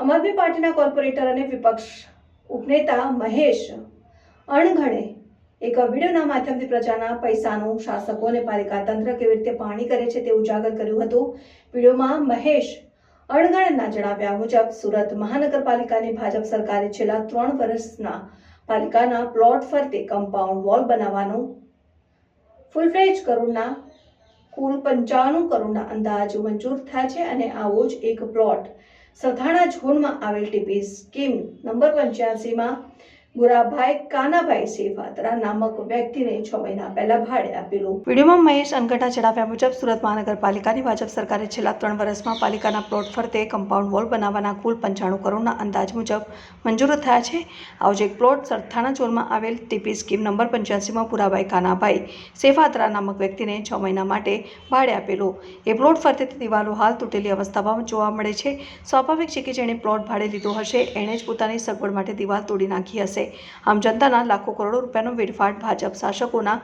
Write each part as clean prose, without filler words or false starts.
આમ આદમી પાર્ટીના કોર્પોરેટર અને વિપક્ષ ઉપનેતા મહેશ અણઘણે એક વિડીયોના માધ્યમથી પ્રજાના પૈસાનું શાસકો અને પાલિકા તંત્ર કેવી રીતે પાણી કરે છે તે ઉજાગર કર્યું હતું। વિડીયોમાં મહેશ અણઘણના જણાવ્યા મુજબ સુરત મહાનગરપાલિકાની ભાજપ સરકારે છેલ્લા 3 વર્ષના પાલિકાના પ્લોટ ફરતે કમ્પાઉન્ડ વોલ બનાવવાનું ફૂલ-ફ્લેજ કરોડના કુલ 95 કરોડના અંદાજ મંજૂર થાય છે અને આવો જ એક પ્લોટ સરથાણા ઝોનમાં આવેલ ટીપી સ્કીમ નંબર 85 માં ગુરાભાઈ કાનાભાઈ સેફાત્રા નામક વ્યક્તિને 6 મહિના પહેલા ભાડે આપેલું। વિડીયોમાં મહેશ અનગઢના જણાવ્યા મુજબ સુરત મહાનગરપાલિકાની ભાજપ સરકારે છેલ્લા 3 વર્ષમાં પાલિકાના પ્લોટ ફરતે કમ્પાઉન્ડ વોલ બનાવવાના કુલ 95 કરોડના અંદાજ મુજબ મંજૂર થયા છે। આવો જ એક પ્લોટ સરથાણા ઝોનમાં આવેલ ટીપી સ્કીમ નંબર 85 માં ગુરાભાઈ કાનાભાઈ સેફાત્રા નામક વ્યક્તિને 6 મહિના માટે ભાડે આપેલો। એ પ્લોટ ફરતે દિવાલો હાલ તૂટેલી અવસ્થામાં જોવા મળે છે। સ્વાભાવિક છે કે જેણે પ્લોટ ભાડે લીધો હશે એણે જ પોતાની સગવડ માટે દિવાલ તોડી નાખી હશે। આમ જનતાના લાખો કરોડો રૂપિયાનો વેડફાટ ભાજપ શાસકોના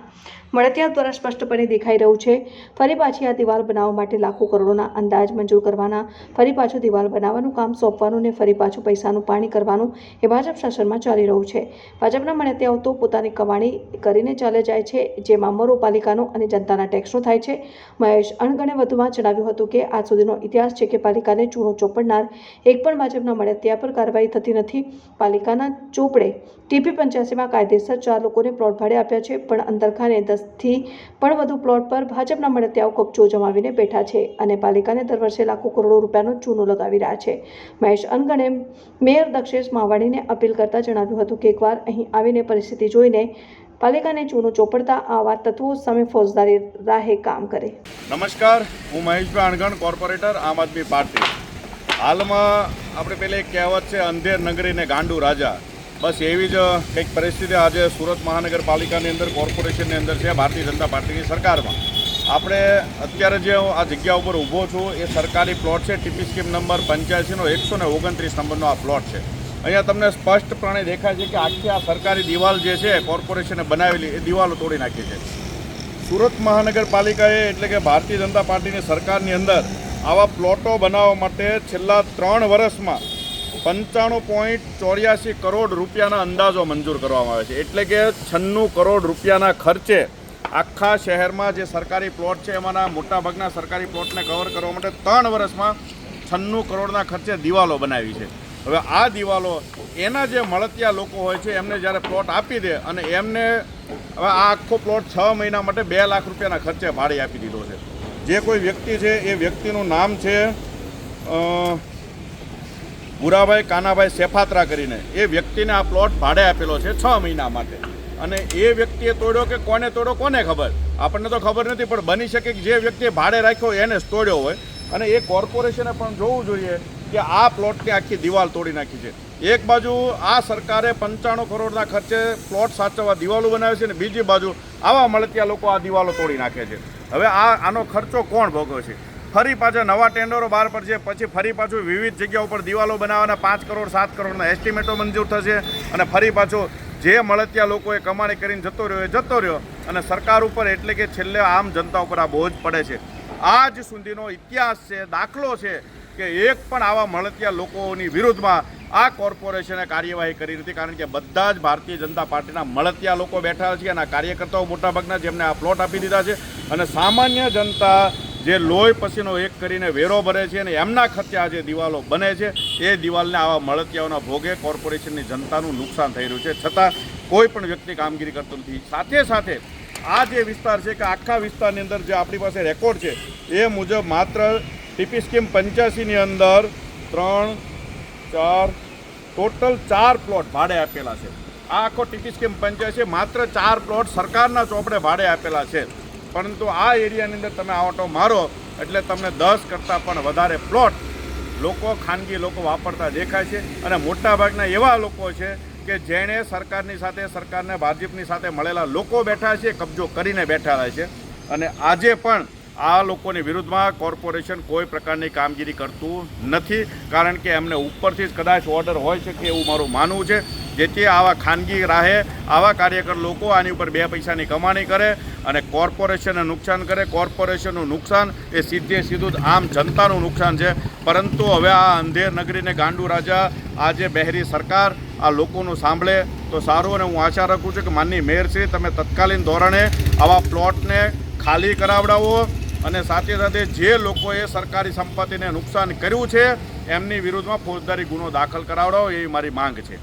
મળતિયા દ્વારા સ્પષ્ટપણે દેખાઈ રહ્યું છે। ફરી પાછી આ દિવાલ બનાવવા માટે લાખો કરોડોના અંદાજ મંજૂર કરવાના, ફરી પાછું દિવાલ બનાવવાનું કામ સોંપવાનું ને ફરી પાછું પૈસાનું પાણી કરવાનું એ ભાજપ શાસનમાં ચાલી રહ્યું છે। ભાજપના મળતિયાઓ તો પોતાની કમાણી કરીને ચાલે જાય છે, જેમાં મરો પાલિકાનો અને જનતાના ટેક્સનો થાય છે। મહેશ અણગણે વધુમાં જણાવ્યું હતું કે આજ સુધીનો ઇતિહાસ છે કે પાલિકાને ચૂનો ચોપડનાર એક પણ ભાજપના મળતિયા પર કાર્યવાહી થતી નથી। પાલિકાના ચોપડે ટીપી 85 માં કાયદેસર 4 લોકોને પ્લોટ ભાડે આપ્યા છે, પણ અંદરખાને 10 થી પણ વધુ પ્લોટ પર ભાજપના મળતિયાઓ કબજો જમાવીને બેઠા છે અને પાલિકાને દર વર્ષે લાખો કરોડો રૂપિયાનો ચૂનો લગાવી રહ્યા છે। મહેશ અનગણે મેયર દક્ષેશ માવાણીને અપીલ કરતા જણાવ્યું હતું કે એકવાર અહીં આવીને પરિસ્થિતિ જોઈને પાલિકાને ચૂનો ચોપડતા આવા તત્વો સામે ફોજદારી રાહે કામ કરે। નમસ્કાર, હું મહેશભાઈ અણગણ, કોર્પોરેટર આમ આદમી પાર્ટી। હાલમાં આપણે પહેલે એક કહેવત છે, અંધેર નગરીને ગાંડુ રાજા। બસ એવી જ કંઈક પરિસ્થિતિ આજે સુરત મહાનગરપાલિકાની અંદર, કોર્પોરેશનની અંદર છે, ભારતીય જનતા પાર્ટીની સરકારમાં। આપણે અત્યારે જે આ જગ્યા ઉપર ઊભો છું એ સરકારી પ્લોટ છે, ટીપી સ્કીમ નંબર 85 નો 129 નંબરનો આ પ્લોટ છે। અહીંયા તમને સ્પષ્ટપણે દેખાય છે કે આખી આ સરકારી દિવાલ જે છે કોર્પોરેશને બનાવેલી એ દિવાલો તોડી નાખી છે। સુરત મહાનગરપાલિકાએ એટલે કે ભારતીય જનતા પાર્ટીની સરકારની અંદર આવા પ્લોટો બનાવવા માટે છેલ્લા 3 વર્ષમાં 95.84 કરોડ રૂપિયાના અંદાજો મંજૂર કરવામાં આવે છે। એટલે કે 96 કરોડ રૂપિયાના ખર્ચે આખા શહેરમાં જે સરકારી પ્લોટ છે એમાંના મોટાભાગના સરકારી પ્લોટને કવર કરવા માટે 3 વર્ષમાં 96 કરોડના ખર્ચે દિવાલો બનાવી છે। હવે આ દિવાલો એના જે મળતિયા લોકો હોય છે એમને જ્યારે પ્લોટ આપી દે અને એમને હવે આ આખો પ્લોટ 6 મહિના માટે 2 લાખ રૂપિયાના ખર્ચે ભાડે આપી દીધો છે। જે કોઈ વ્યક્તિ છે એ વ્યક્તિનું નામ છે ગુરાભાઈ કાનાભાઈ સેફાત્રા કરીને। એ વ્યક્તિને આ પ્લોટ ભાડે આપેલો છે 6 મહિના માટે, અને એ વ્યક્તિએ તોડ્યો કે કોને તોડ્યો કોને ખબર, આપણને તો ખબર નથી, પણ બની શકે કે જે વ્યક્તિએ ભાડે રાખ્યો એને જ તોડ્યો હોય। અને એ કોર્પોરેશને પણ જોવું જોઈએ કે આ પ્લોટની આખી દિવાલ તોડી નાખી છે। એક બાજુ આ સરકારે 95 કરોડના ખર્ચે પ્લોટ સાચવવા દિવાલો બનાવે છે, અને બીજી બાજુ આવા મળતિયા લોકો આ દિવાલો તોડી નાખે છે। હવે આનો ખર્ચો કોણ ભોગવે છે? ફરી પાછા નવા ટેન્ડરો બહાર પડશે, પછી ફરી પાછું વિવિધ જગ્યા ઉપર દિવાલો બનાવવાના 5 કરોડ 7 કરોડના એસ્ટિમેટો મંજૂર થશે, અને ફરી પાછું જે મળતિયા લોકોએ કમાણી કરીને જતો રહ્યો અને સરકાર ઉપર એટલે કે છેલ્લે આમ જનતા ઉપર આ બોજ પડે છે। આજ સુધીનો ઇતિહાસ છે, દાખલો છે કે એક પણ આવા મળતિયા લોકોની વિરુદ્ધમાં આ કોર્પોરેશને કાર્યવાહી કરી નથી, કારણ કે બધા જ ભારતીય જનતા પાર્ટીના મળતિયા લોકો બેઠા છે અને કાર્યકર્તાઓ મોટાભાગના જેમને આ પ્લોટ આપી દીધા છે, અને સામાન્ય જનતા જે લોહી પસીનો એક કરીને વેરો ભરે છે અને એમના ખર્ચે આ જે દિવાલો બને છે એ દિવાલને આવા મળતિયાઓના ભોગે કોર્પોરેશનની જનતાનું નુકસાન થઈ રહ્યું છે, છતાં કોઈ પણ વ્યક્તિ કામગીરી કરતું નથી। સાથે સાથે આ જે વિસ્તાર છે કે આખા વિસ્તારની અંદર જે આપણી પાસે રેકોર્ડ છે એ મુજબ માત્ર ટીપી સ્કીમ 85ની અંદર 3, 4 ટોટલ 4 પ્લોટ ભાડે આપેલા છે। આ આખો ટીપી સ્કીમ 85 માત્ર 4 પ્લોટ સરકારના ચોપડે ભાડે આપેલા છે, પરંતુ આ એરિયાની અંદર તમે આટો મારો એટલે તમને 10 કરતાં પણ વધારે પ્લોટ ખાનગી લોકો વાપરતા દેખાય છે, અને મોટાભાગના એવા લોકો છે કે જેણે સરકારની સાથે, સરકારને ભાજપની સાથે મળેલા લોકો બેઠા છે, કબજો કરીને બેઠેલા છે, અને આજે પણ આ લોકોની વિરુદ્ધમાં કોર્પોરેશન કોઈ પ્રકારની કામગીરી કરતું નથી, કારણ કે એમને ઉપરથી જ કદાચ ઓર્ડર હોય છે કે એવું મારું માનવું છે જેથી આવા ખાનગી રાહે આવા કાર્યકર લોકો આની ઉપર બે પૈસાની કમાણી કરે અને કોર્પોરેશનને નુકસાન કરે. કોર્પોરેશનનું નુકસાન એ સીધું જ આમ જનતાનું નુકસાન છે. પરંતુ હવે આ અંધેર નગરીને ગાંડુ રાજા આજે બહેરી સરકાર આ લોકોનું સાંભળે તો સારું. અને હું આશા રાખું છું કે માનની મેયરશ્રી તમે તત્કાલીન ધોરણે આવા પ્લોટને ખાલી કરાવડાવો અને સાથે સાથે જે લોકોએ સરકારી સંપત્તિને નુકસાન કર્યું છે એમની વિરુદ્ધમાં ફોજદારી ગુનો દાખલ કરાવડાવો, એવી મારી માંગ છે.